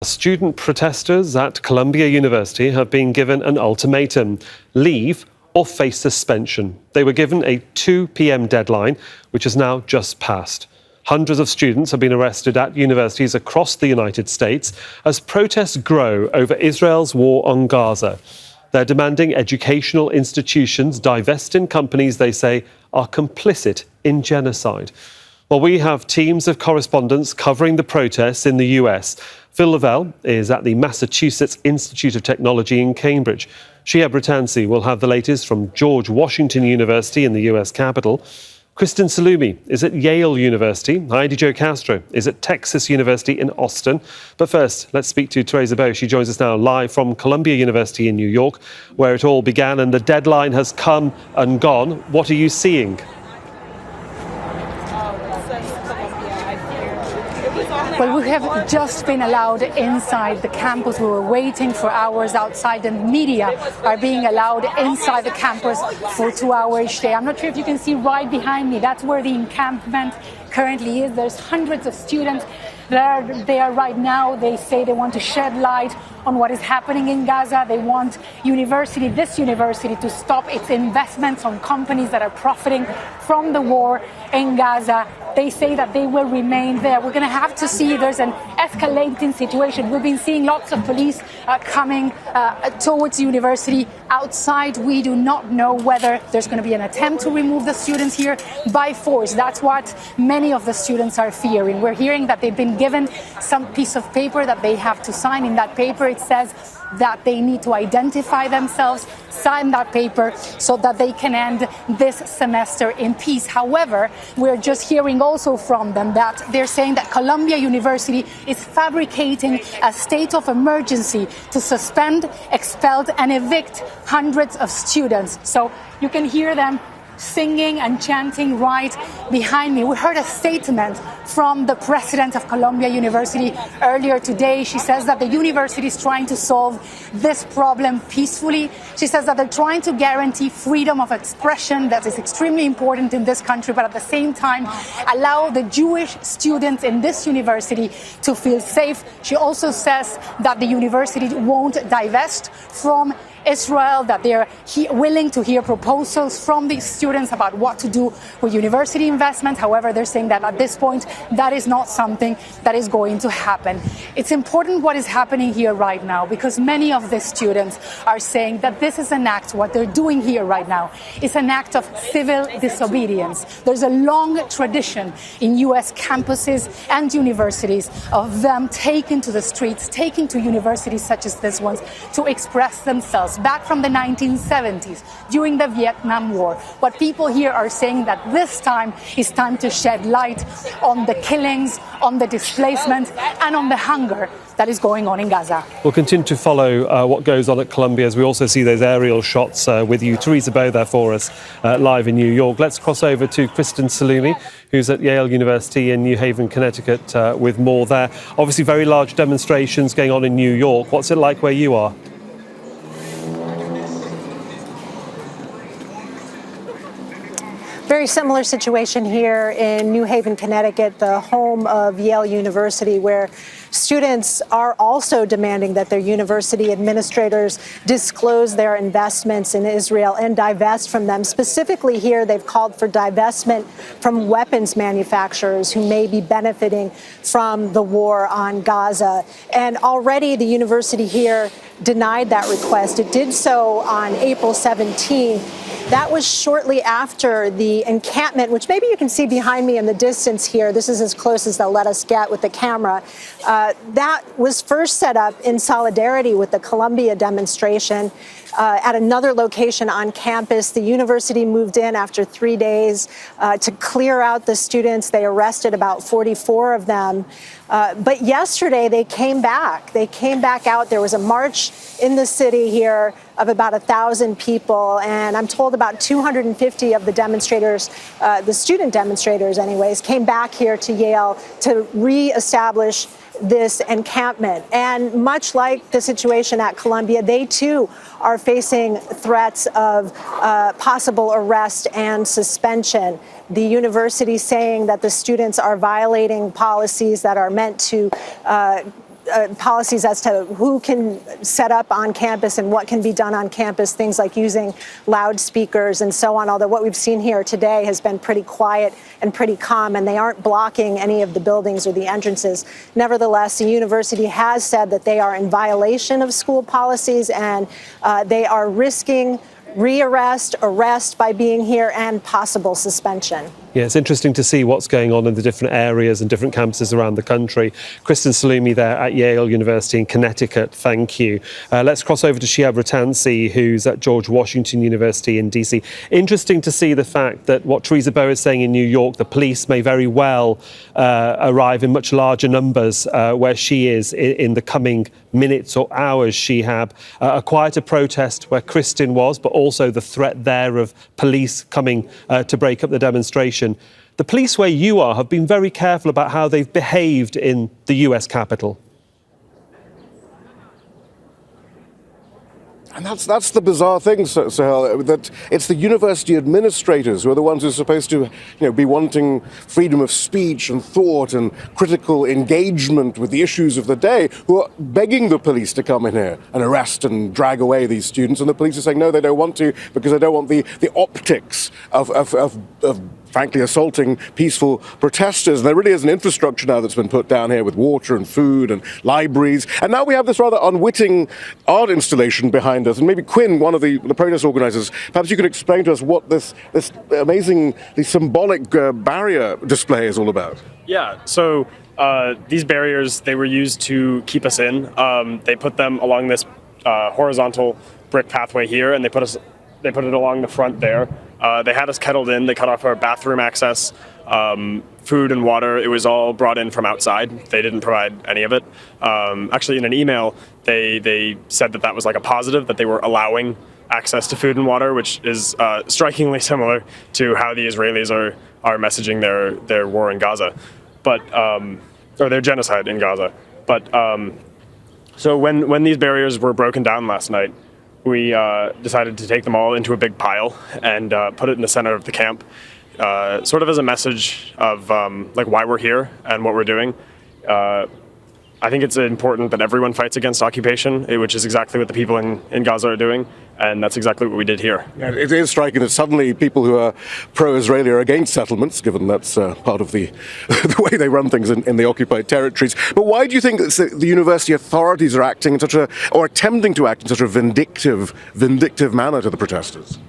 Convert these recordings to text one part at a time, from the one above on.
Student protesters at Columbia University have been given an ultimatum: leave or face suspension. They were given a 2 p.m. deadline, which has now just passed. Hundreds of students have been arrested at universities across the United States as protests grow over Israel's war on Gaza. They're demanding educational institutions divest in companies they say are complicit in genocide. Well, we have teams of correspondents covering the protests in the US. Phil Lavelle is at the Massachusetts Institute of Technology in Cambridge. Shia Britansi will have the latest from George Washington University in the US Capitol. Kristen Salumi is at Yale University. Heidi Jo Castro is at Texas University in Austin. But first, let's speak to Teresa Bow. She joins us now live from Columbia University in New York, where it all began, and the deadline has come and gone. What are you seeing? Well, we have just been allowed inside the campus. We were waiting for hours outside, and media are being allowed inside the campus for 2 hours each day. I'm not sure if you can see right behind me. That's where the encampment currently is. There's hundreds of students that are there right now. They say they want to shed light on what is happening in Gaza. They want this university to stop its investments on companies that are profiting from the war in Gaza. They say that they will remain there. We're going to have to see. There's an escalating situation. We've been seeing lots of police coming towards the university. Outside, we do not know whether there's going to be an attempt to remove the students here by force. That's what many of the students are fearing. We're hearing that they've been given some piece of paper that they have to sign. In that paper, it says that they need to identify themselves, sign that paper so that they can end this semester in peace. However, we're just hearing also from them that they're saying that Columbia University is fabricating a state of emergency to suspend, expel, and evict hundreds of students. So you can hear them singing and chanting right behind me. We heard a statement from the president of Columbia University earlier today. She says that the university is trying to solve this problem peacefully. She says that they're trying to guarantee freedom of expression. That is extremely important in this country, but at the same time, allow the Jewish students in this university to feel safe. She also says that the university won't divest from Israel, that they're willing to hear proposals from these students about what to do with university investment. However, they're saying that at this point, that is not something that is going to happen. It's important what is happening here right now, because many of the students are saying that this is an act, what they're doing here right now is an act of civil disobedience. There's a long tradition in US campuses and universities of them taking to the streets, taking to universities such as this one to express themselves. Back from the 1970s, during the Vietnam War, what people here are saying that this time is time to shed light on the killings, on the displacement, and on the hunger that is going on in Gaza. We'll continue to follow what goes on at Columbia as we also see those aerial shots with you. Teresa Bow there for us live in New York. Let's cross over to Kristen Salumi, who's at Yale University in New Haven, Connecticut, with more there. Obviously very large demonstrations going on in New York. What's it like where you are? Very similar situation here in New Haven, Connecticut, the home of Yale University, where students are also demanding that their university administrators disclose their investments in Israel and divest from them. Specifically here, they've called for divestment from weapons manufacturers who may be benefiting from the war on Gaza. And already the university here denied that request. It did so on April 17th. That was shortly after the encampment, which maybe you can see behind me in the distance here. This is as close as they'll let us get with the camera. That was first set up in solidarity with the Columbia demonstration at another location on campus. The university moved in after 3 days to clear out the students. They arrested about 44 of them. But yesterday they came back. They came back out. There was a march in the city here of about 1,000 people. And I'm told about 250 of the demonstrators, the student demonstrators anyways, came back here to Yale to reestablish this encampment. And much like the situation at Columbia, they too are facing threats of possible arrest and suspension. The university saying that the students are violating policies that are meant to policies as to who can set up on campus and what can be done on campus, things like using loudspeakers and so on, although what we've seen here today has been pretty quiet and pretty calm, and they aren't blocking any of the buildings or the entrances. Nevertheless, the university has said that they are in violation of school policies, and they are risking rearrest, arrest by being here, and possible suspension. Yeah, it's interesting to see what's going on in the different areas and different campuses around the country. Kristen Salumi there at Yale University in Connecticut, thank you. Let's cross over to Shihab Ratansi, who's at George Washington University in DC. Interesting to see the fact that what Theresa Bow is saying in New York, the police may very well arrive in much larger numbers where she is in the coming minutes or hours, Shihab. A quieter protest where Kristen was, but also the threat there of police coming to break up the demonstration. The police where you are have been very careful about how they've behaved in the US Capitol. And that's the bizarre thing, Sahel, that it's the university administrators who are the ones who are supposed to, be wanting freedom of speech and thought and critical engagement with the issues of the day, who are begging the police to come in here and arrest and drag away these students. And the police are saying, no, they don't want to, because they don't want the optics of frankly, assaulting peaceful protesters. And there really is an infrastructure now that's been put down here with water and food and libraries. And now we have this rather unwitting art installation behind us. And maybe Quinn, one of the protest organizers, perhaps you could explain to us what this amazing, the symbolic barrier display is all about. Yeah, so these barriers, they were used to keep us in. They put them along this horizontal brick pathway here, and they put it along the front there. They had us kettled in. They cut off our bathroom access, food and water. It was all brought in from outside. They didn't provide any of it. Actually, in an email, they said that was like a positive, that they were allowing access to food and water, which is strikingly similar to how the Israelis are messaging their war in Gaza, or their genocide in Gaza. But so when these barriers were broken down last night, we decided to take them all into a big pile and put it in the center of the camp, sort of as a message of why we're here and what we're doing. I think it's important that everyone fights against occupation, which is exactly what the people in Gaza are doing, and that's exactly what we did here. Yeah, it is striking that suddenly people who are pro-Israeli are against settlements, given that's part of the way they run things in the occupied territories. But why do you think that the university authorities are acting in or attempting to act in such a vindictive manner to the protesters?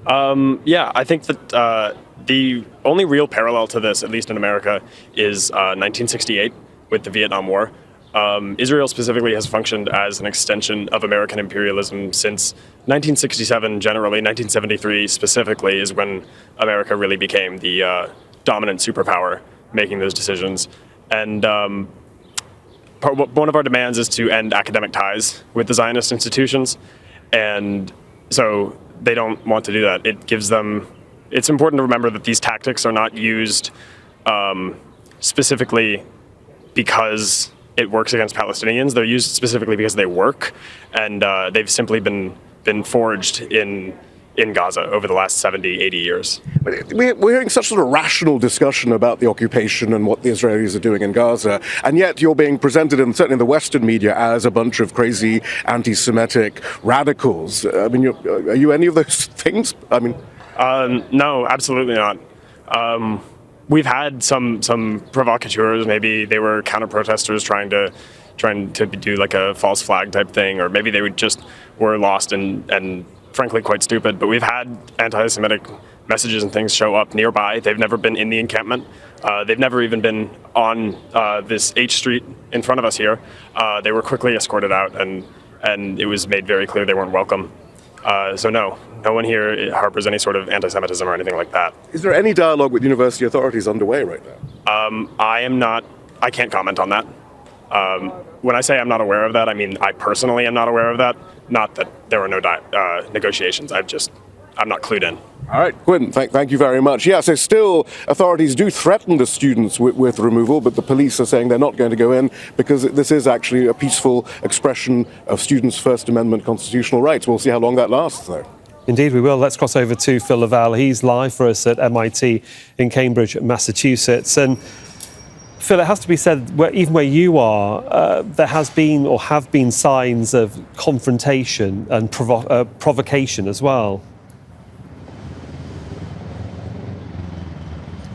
Yeah, I think that the only real parallel to this, at least in America, is 1968 with the Vietnam War. Israel specifically has functioned as an extension of American imperialism since 1967, generally. 1973 specifically is when America really became the dominant superpower making those decisions. And one of our demands is to end academic ties with the Zionist institutions. And so they don't want to do that. It's important to remember that these tactics are not used specifically because it works against Palestinians. They're used specifically because they work, and they've simply been forged in Gaza over the last 70, 80 years. We're hearing such sort of rational discussion about the occupation and what the Israelis are doing in Gaza, and yet you're being presented, certainly in the Western media, as a bunch of crazy anti-Semitic radicals. I mean, are you any of those things? I mean, no, absolutely not. We've had some provocateurs. Maybe they were counter-protesters trying to do like a false flag type thing, or maybe they were lost and frankly quite stupid. But we've had anti-Semitic messages and things show up nearby. They've never been in the encampment. They've never even been on this H Street in front of us here. They were quickly escorted out, and it was made very clear they weren't welcome. So no one here harbors any sort of anti-Semitism or anything like that. Is there any dialogue with university authorities underway right now? I can't comment on that. When I say I'm not aware of that, I mean I personally am not aware of that. Not that there were no negotiations. I'm not clued in. All right, Quinn, thank you very much. Yeah, so still authorities do threaten the students with removal, but the police are saying they're not going to go in because this is actually a peaceful expression of students' First Amendment constitutional rights. We'll see how long that lasts, though. Indeed, we will. Let's cross over to Phil Laval. He's live for us at MIT in Cambridge, Massachusetts. And Phil, it has to be said, even where you are, there has been or have been signs of confrontation and provocation as well.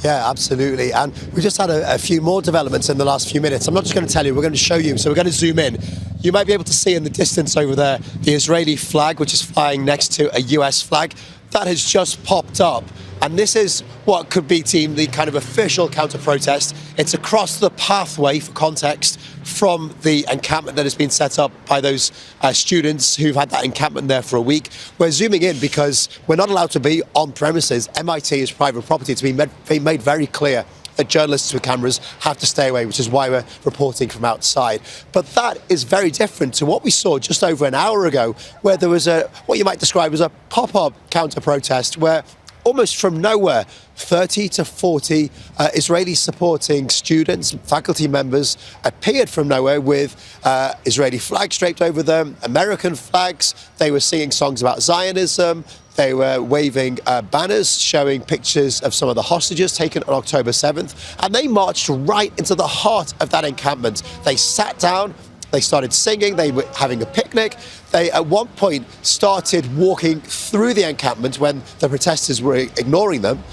Yeah, absolutely. And we just had a few more developments in the last few minutes. I'm not just going to tell you, we're going to show you. So we're going to zoom in. You might be able to see in the distance over there the Israeli flag, which is flying next to a US flag. That has just popped up. And this is what could be deemed the kind of official counter-protest. It's across the pathway, for context, from the encampment that has been set up by those students who've had that encampment there for a week. We're zooming in because we're not allowed to be on premises. MIT is private property. It's been made very clear that journalists with cameras have to stay away, which is why we're reporting from outside. But that is very different to what we saw just over an hour ago, where there was what you might describe as a pop-up counter-protest, where almost from nowhere, 30 to 40 Israeli supporting students, faculty members appeared from nowhere with Israeli flags draped over them, American flags. They were singing songs about Zionism. They were waving banners showing pictures of some of the hostages taken on October 7th. And they marched right into the heart of that encampment. They sat down. They started singing, they were having a picnic. They, at one point, started walking through the encampment when the protesters were ignoring them,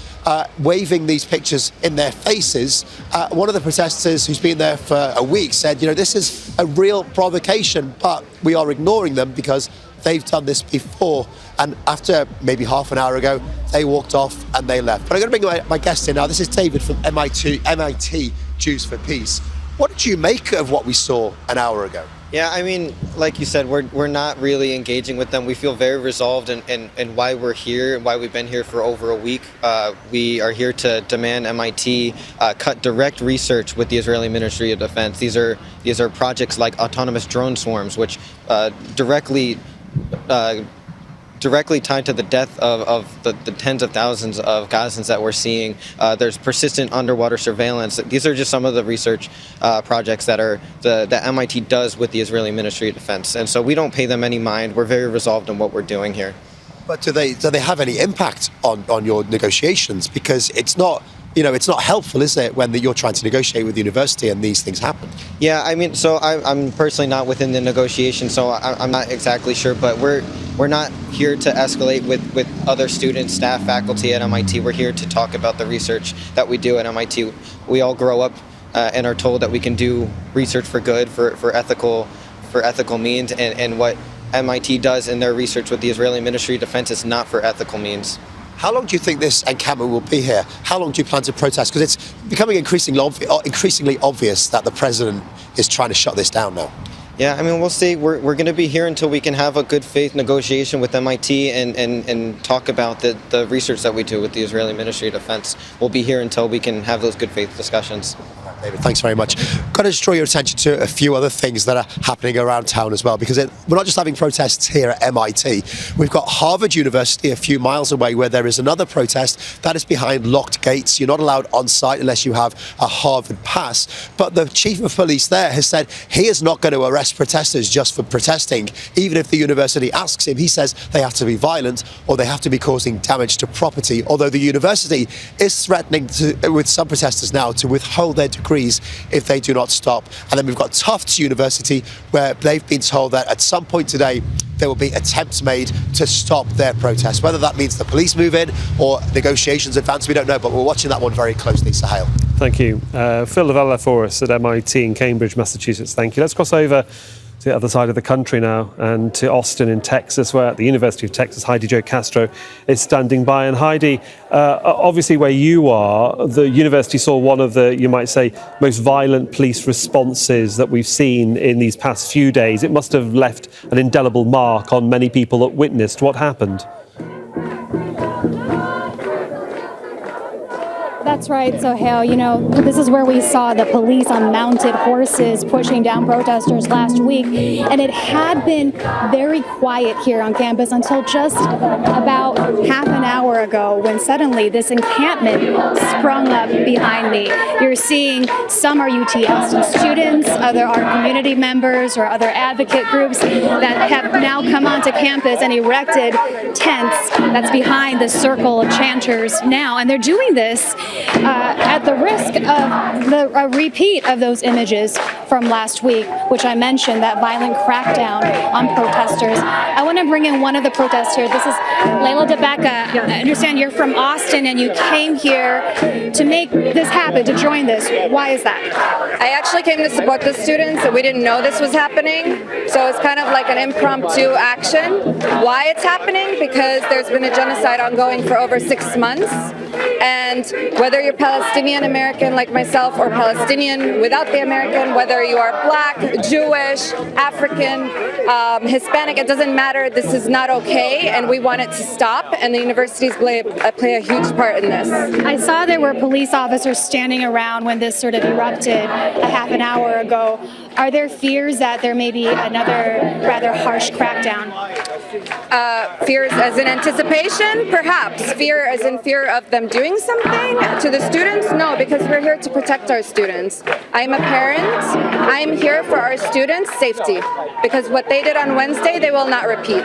waving these pictures in their faces. One of the protesters, who's been there for a week, said, you know, this is a real provocation, but we are ignoring them because they've done this before. And after maybe half an hour ago, they walked off and they left. But I'm going to bring my guest in now. This is David from MIT Jews for Peace. What did you make of what we saw an hour ago? Yeah, I mean, like you said, we're not really engaging with them. We feel very resolved in why we're here and why we've been here for over a week. We are here to demand MIT cut direct research with the Israeli Ministry of Defense. These are projects like autonomous drone swarms, which directly tied to the death of the tens of thousands of Gazans that we're seeing. There's persistent underwater surveillance. These are just some of the research projects that MIT does with the Israeli Ministry of Defense. And so we don't pay them any mind. We're very resolved in what we're doing here. But do they have any impact on your negotiations? Because it's not helpful, is it, when you're trying to negotiate with the university and these things happen? Yeah, I mean, so I'm personally not within the negotiation, so I'm not exactly sure, but we're not here to escalate with other students, staff, faculty at MIT. We're here to talk about the research that we do at MIT. We all grow up and are told that we can do research for good, for ethical means, and what MIT does in their research with the Israeli Ministry of Defense is not for ethical means. How long do you think this encampment will be here? How long do you plan to protest? Because it's becoming increasingly obvious that the president is trying to shut this down now. Yeah, I mean, we'll see. We're going to be here until we can have a good faith negotiation with MIT and talk about the research that we do with the Israeli Ministry of Defense. We'll be here until we can have those good faith discussions. David, thanks very much. Got to just draw your attention to a few other things that are happening around town as well, because we're not just having protests here at MIT. We've got Harvard University a few miles away where there is another protest that is behind locked gates. You're not allowed on site unless you have a Harvard pass. But the chief of police there has said he is not going to arrest protesters just for protesting, even if the university asks him. He says they have to be violent or they have to be causing damage to property, although the university is threatening with some protesters now to withhold their degrees if they do not stop. And then we've got Tufts University, where they've been told that at some point today there will be attempts made to stop their protest. Whether that means the police move in or negotiations advance, we don't know, but we're watching that one very closely. Sahel. Thank you. Phil Lavella for us at MIT in Cambridge, Massachusetts. Thank you. Let's cross over to the other side of the country now and to Austin in Texas, where at the University of Texas, Heidi Jo Castro is standing by. And Heidi, obviously where you are, the university saw one of the, you might say, most violent police responses that we've seen in these past few days. It must have left an indelible mark on many people that witnessed what happened. That's right, Sohail. You know, this is where we saw the police on mounted horses pushing down protesters last week, and it had been very quiet here on campus until just about half an hour ago when suddenly this encampment sprung up behind me. You're seeing some are UT Austin students, other are community members or other advocate groups that have now come onto campus and erected tents that's behind the circle of chanters now, and they're doing this At the risk of a repeat of those images from last week, which I mentioned, that violent crackdown on protesters, I want to bring in one of the protests here. This is Layla DeBecca. I understand you're from Austin and you came here to make this happen, to join this. Why is that? I actually came to support the students, and we didn't know this was happening. So it's kind of like an impromptu action. Why it's happening? Because there's been a genocide ongoing for over 6 months. And whether you're Palestinian American like myself or Palestinian without the American, whether you are Black, Jewish, African, Hispanic, it doesn't matter. This is not okay, and we want it to stop. And the universities play a huge part in this. I saw there were police officers standing around when this sort of erupted a half an hour ago. Are there fears that there may be another rather harsh crackdown? Fears as in anticipation? Perhaps. Fear as in fear of them doing something to the students? No, because we're here to protect our students. I'm a parent. I'm here for our students' safety, because what they did on Wednesday, they will not repeat.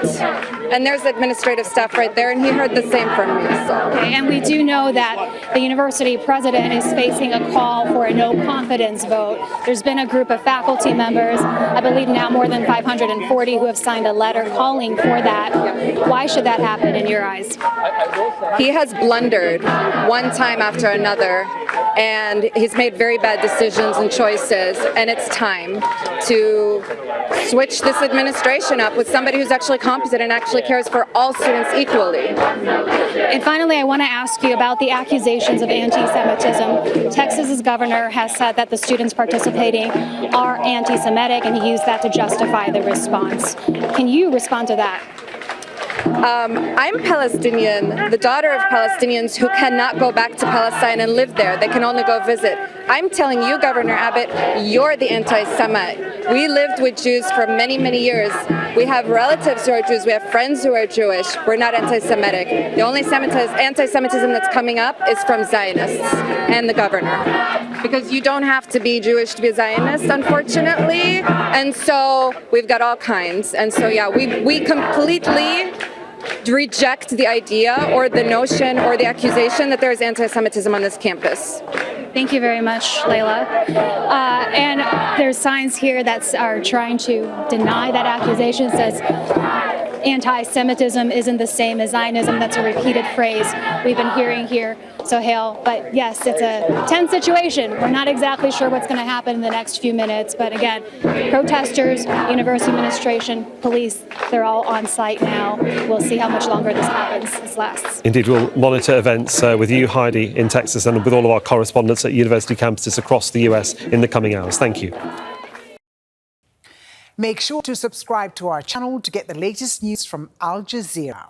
And there's administrative staff right there, and he heard the same from me. So. Okay, and we do know that the university president is facing a call for a no confidence vote. There's been a group of faculty members, I believe now more than 540, who have signed a letter calling for that. Why should that happen in your eyes? He has blundered one time after another, and he's made very bad decisions and choices, and it's time to switch this administration up with somebody who's actually competent and actually cares for all students equally. And finally, I want to ask you about the accusations of anti-Semitism. Texas's governor has said that the students participating are anti-Semitic, and he used that to justify the response. Can you respond to that? I'm Palestinian, the daughter of Palestinians who cannot go back to Palestine and live there. They can only go visit. I'm telling you, Governor Abbott, you're the anti-Semite. We lived with Jews for many, many years. We have relatives who are Jews. We have friends who are Jewish. We're not anti-Semitic. The only anti-Semitism that's coming up is from Zionists and the governor. Because you don't have to be Jewish to be a Zionist, unfortunately. And so we've got all kinds. And so, yeah, we completely reject the idea or the notion or the accusation that there is anti-Semitism on this campus. Thank you very much, Layla. And there's signs here that are trying to deny that accusation. It says anti-Semitism isn't the same as Zionism. That's a repeated phrase we've been hearing here, Sohail. But yes, it's a tense situation. We're not exactly sure what's going to happen in the next few minutes. But again, protesters, university administration, police, they're all on site now. We'll see how much longer this happens, this lasts. Indeed, we'll monitor events with you, Heidi, in Texas, and with all of our correspondents at university campuses across the US in the coming hours. Thank you. Make sure to subscribe to our channel to get the latest news from Al Jazeera.